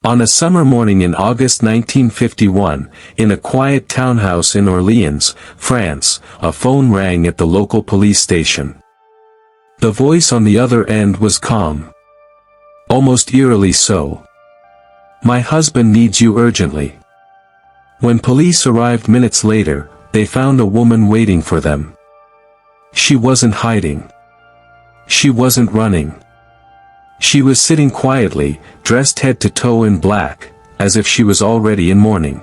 On a summer morning in August 1951, in a quiet townhouse in Orléans, France, a phone rang at the local police station. The voice on the other end was calm. Almost eerily so. "My husband needs you urgently." When police arrived minutes later, they found a woman waiting for them. She wasn't hiding. She wasn't running. She was sitting quietly, dressed head to toe in black, as if she was already in mourning.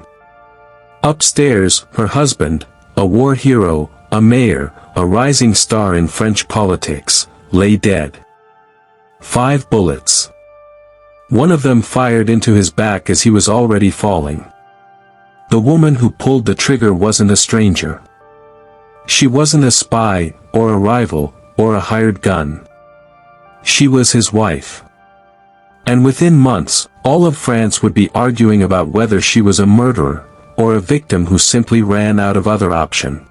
Upstairs, her husband, a war hero, a mayor, a rising star in French politics, lay dead. 5 bullets. One of them fired into his back as he was already falling. The woman who pulled the trigger wasn't a stranger. She wasn't a spy, or a rival, or a hired gun. She was his wife. And within months, all of France would be arguing about whether she was a murderer, or a victim who simply ran out of other option.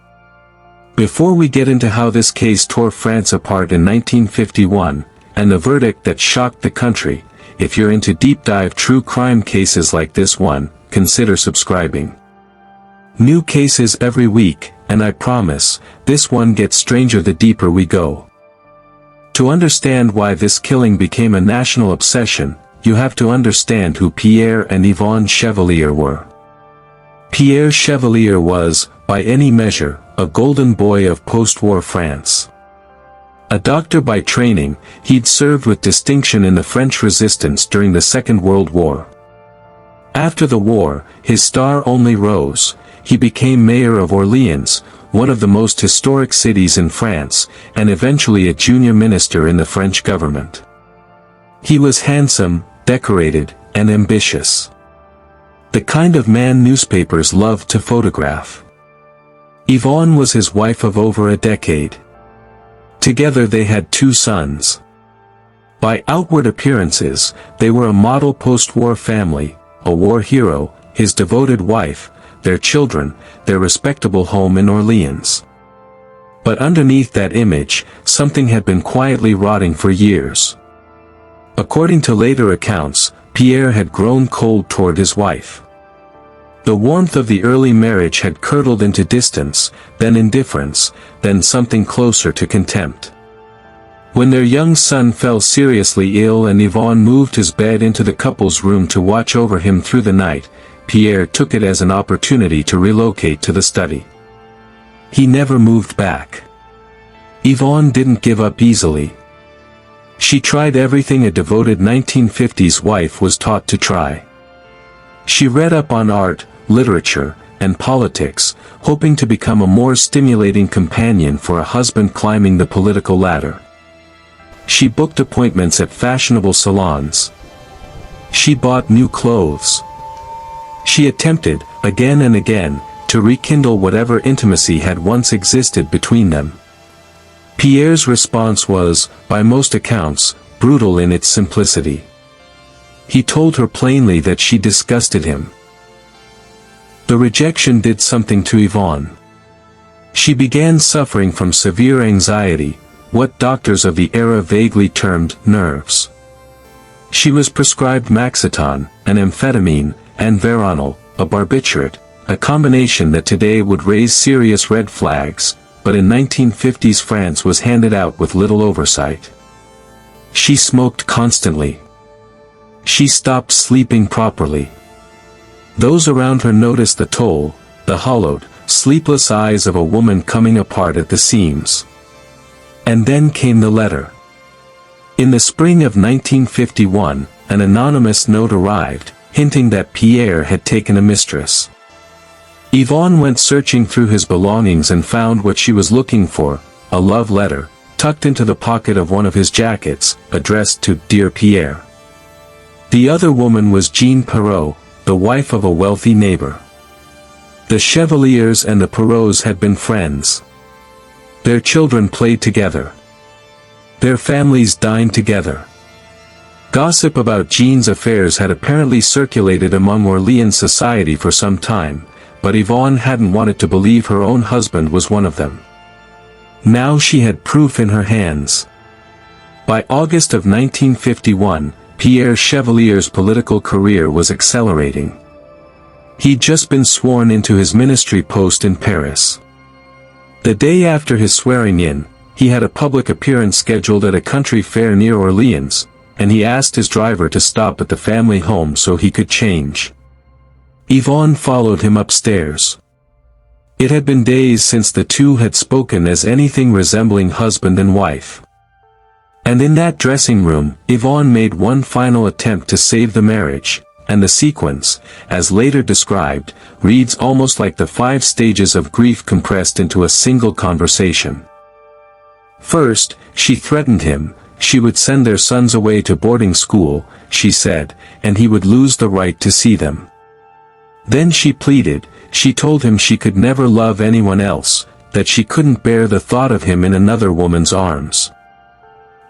Before we get into how this case tore France apart in 1951, and the verdict that shocked the country, if you're into deep dive true crime cases like this one, consider subscribing. New cases every week, and I promise, this one gets stranger the deeper we go. To understand why this killing became a national obsession, you have to understand who Pierre and Yvonne Chevallier were. Pierre Chevallier was, by any measure, a golden boy of post-war France. A doctor by training, he'd served with distinction in the French resistance during the Second World War. After the war, his star only rose. He became mayor of Orléans, one of the most historic cities in France, and eventually a junior minister in the French government. He was handsome, decorated, and ambitious. The kind of man newspapers loved to photograph. Yvonne was his wife of over a decade. Together they had 2 sons. By outward appearances, they were a model post-war family, a war hero, his devoted wife, their children, their respectable home in Orléans. But underneath that image, something had been quietly rotting for years. According to later accounts, Pierre had grown cold toward his wife. The warmth of the early marriage had curdled into distance, then indifference, then something closer to contempt. When their young son fell seriously ill and Yvonne moved his bed into the couple's room to watch over him through the night, Pierre took it as an opportunity to relocate to the study. He never moved back. Yvonne didn't give up easily. She tried everything a devoted 1950s wife was taught to try. She read up on art, literature, and politics, hoping to become a more stimulating companion for a husband climbing the political ladder. She booked appointments at fashionable salons. She bought new clothes. She attempted, again and again, to rekindle whatever intimacy had once existed between them. Pierre's response was, by most accounts, brutal in its simplicity. He told her plainly that she disgusted him. The rejection did something to Yvonne. She began suffering from severe anxiety, what doctors of the era vaguely termed nerves. She was prescribed Maxiton, an amphetamine, and Veronal, a barbiturate, a combination that today would raise serious red flags, but in 1950s France was handed out with little oversight. She smoked constantly. She stopped sleeping properly. Those around her noticed the toll, the hollowed, sleepless eyes of a woman coming apart at the seams. And then came the letter. In the spring of 1951, an anonymous note arrived, hinting that Pierre had taken a mistress. Yvonne went searching through his belongings and found what she was looking for, a love letter, tucked into the pocket of one of his jackets, addressed to Dear Pierre. The other woman was Jean Perrault, the wife of a wealthy neighbor. The Chevaliers and the Perraults had been friends. Their children played together. Their families dined together. Gossip about Jean's affairs had apparently circulated among Orléans society for some time, but Yvonne hadn't wanted to believe her own husband was one of them. Now she had proof in her hands. By August of 1951, Pierre Chevalier's political career was accelerating. He'd just been sworn into his ministry post in Paris. The day after his swearing-in, he had a public appearance scheduled at a country fair near Orléans, and he asked his driver to stop at the family home so he could change. Yvonne followed him upstairs. It had been days since the two had spoken as anything resembling husband and wife. And in that dressing room, Yvonne made one final attempt to save the marriage, and the sequence, as later described, reads almost like the 5 stages of grief compressed into a single conversation. First, she threatened him. She would send their sons away to boarding school, she said, and he would lose the right to see them. Then she pleaded. She told him she could never love anyone else, that she couldn't bear the thought of him in another woman's arms.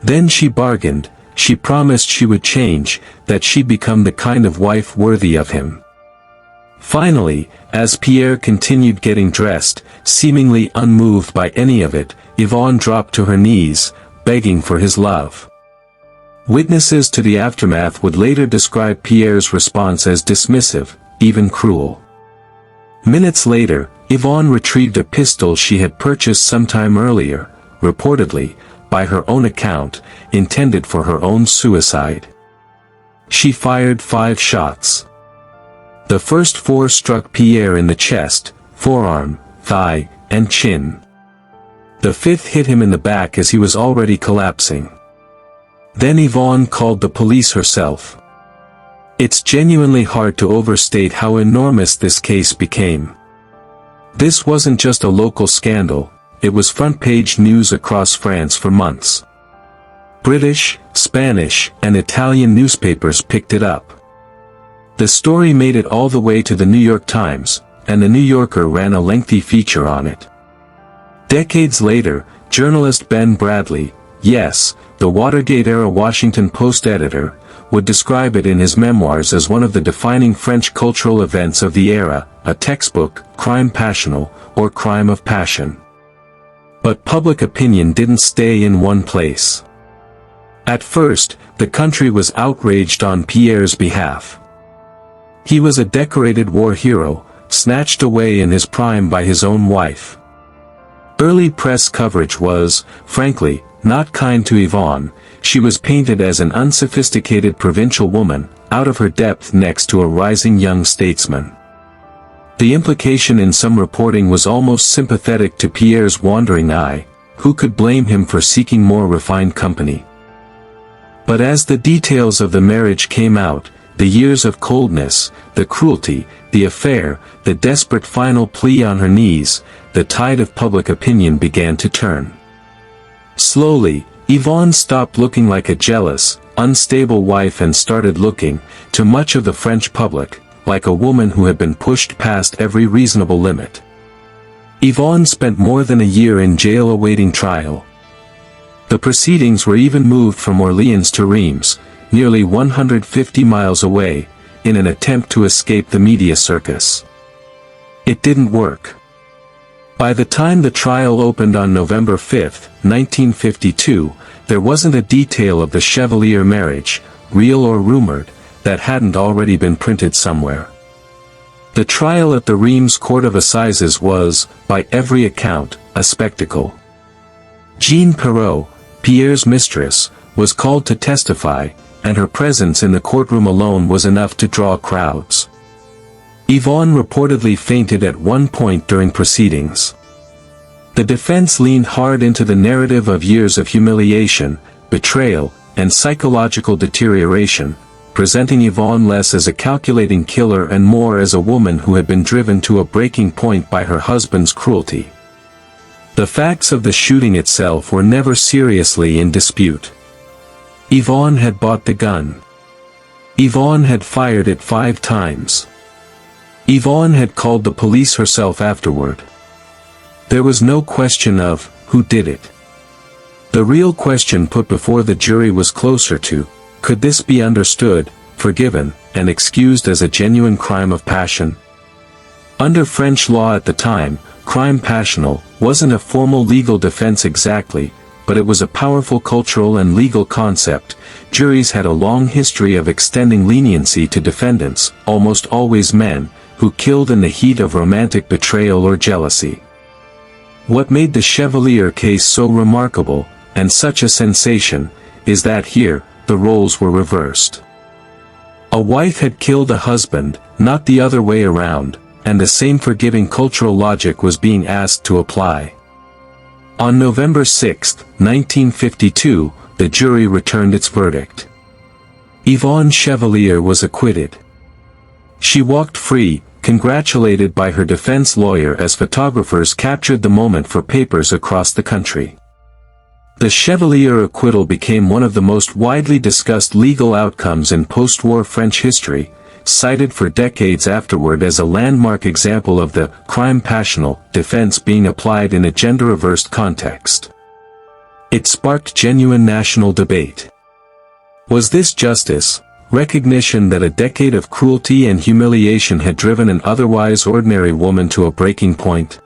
Then she bargained. She promised she would change, that she'd become the kind of wife worthy of him. Finally, as Pierre continued getting dressed, seemingly unmoved by any of it, Yvonne dropped to her knees, begging for his love. Witnesses to the aftermath would later describe Pierre's response as dismissive, even cruel. Minutes later, Yvonne retrieved a pistol she had purchased sometime earlier, reportedly, by her own account, intended for her own suicide. She fired 5 shots. The first 4 struck Pierre in the chest, forearm, thigh, and chin. The 5th hit him in the back as he was already collapsing. Then Yvonne called the police herself. It's genuinely hard to overstate how enormous this case became. This wasn't just a local scandal, it was front-page news across France for months. British, Spanish, and Italian newspapers picked it up. The story made it all the way to the New York Times, and the New Yorker ran a lengthy feature on it. Decades later, journalist Ben Bradley, yes, the Watergate-era Washington Post editor, would describe it in his memoirs as one of the defining French cultural events of the era, a textbook, crime passional, or crime of passion. But public opinion didn't stay in one place. At first, the country was outraged on Pierre's behalf. He was a decorated war hero, snatched away in his prime by his own wife. Early press coverage was, frankly, not kind to Yvonne. She was painted as an unsophisticated provincial woman, out of her depth next to a rising young statesman. The implication in some reporting was almost sympathetic to Pierre's wandering eye. Who could blame him for seeking more refined company? But as the details of the marriage came out, the years of coldness, the cruelty, the affair, the desperate final plea on her knees, the tide of public opinion began to turn. Slowly, Yvonne stopped looking like a jealous, unstable wife and started looking, to much of the French public, like a woman who had been pushed past every reasonable limit. Yvonne spent more than a year in jail awaiting trial. The proceedings were even moved from Orléans to Reims, nearly 150 miles away, in an attempt to escape the media circus. It didn't work. By the time the trial opened on November 5, 1952, there wasn't a detail of the Chevallier marriage, real or rumored, that hadn't already been printed somewhere. The trial at the Reims Court of Assizes was, by every account, a spectacle. Jean Perrot, Pierre's mistress, was called to testify, and her presence in the courtroom alone was enough to draw crowds. Yvonne reportedly fainted at one point during proceedings. The defense leaned hard into the narrative of years of humiliation, betrayal, and psychological deterioration, presenting Yvonne less as a calculating killer and more as a woman who had been driven to a breaking point by her husband's cruelty. The facts of the shooting itself were never seriously in dispute. Yvonne had bought the gun. Yvonne had fired it 5 times. Yvonne had called the police herself afterward. There was no question of, who did it? The real question put before the jury was closer to, could this be understood, forgiven, and excused as a genuine crime of passion? Under French law at the time, crime passional wasn't a formal legal defense exactly, but it was a powerful cultural and legal concept. Juries had a long history of extending leniency to defendants, almost always men, who killed in the heat of romantic betrayal or jealousy. What made the Chevallier case so remarkable, and such a sensation, is that here, the roles were reversed. A wife had killed a husband, not the other way around, and the same forgiving cultural logic was being asked to apply. On November 6, 1952, the jury returned its verdict. Yvonne Chevallier was acquitted. She walked free, congratulated by her defense lawyer as photographers captured the moment for papers across the country. The Chevallier acquittal became one of the most widely discussed legal outcomes in post-war French history, cited for decades afterward as a landmark example of the crime passional defense being applied in a gender-reversed context. It sparked genuine national debate. Was this justice? Recognition that a decade of cruelty and humiliation had driven an otherwise ordinary woman to a breaking point?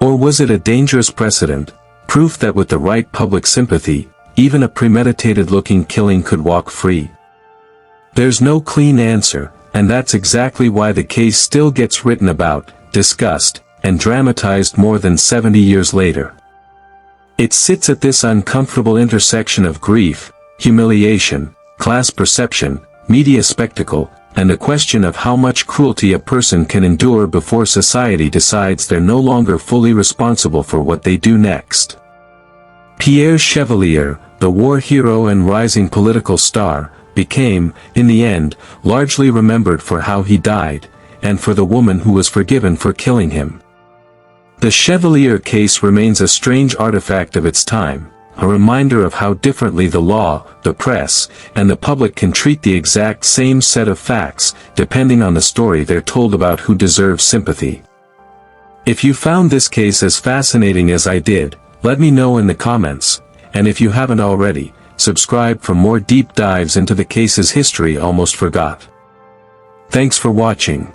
Or was it a dangerous precedent, proof that with the right public sympathy, even a premeditated-looking killing could walk free? There's no clean answer, and that's exactly why the case still gets written about, discussed, and dramatized more than 70 years later. It sits at this uncomfortable intersection of grief, humiliation, class perception, media spectacle, and the question of how much cruelty a person can endure before society decides they're no longer fully responsible for what they do next. Pierre Chevallier, the war hero and rising political star, became, in the end, largely remembered for how he died, and for the woman who was forgiven for killing him. The Chevallier case remains a strange artifact of its time, a reminder of how differently the law, the press, and the public can treat the exact same set of facts, depending on the story they're told about who deserves sympathy. If you found this case as fascinating as I did, let me know in the comments, and if you haven't already, subscribe for more deep dives into the case's history almost forgot. Thanks for watching.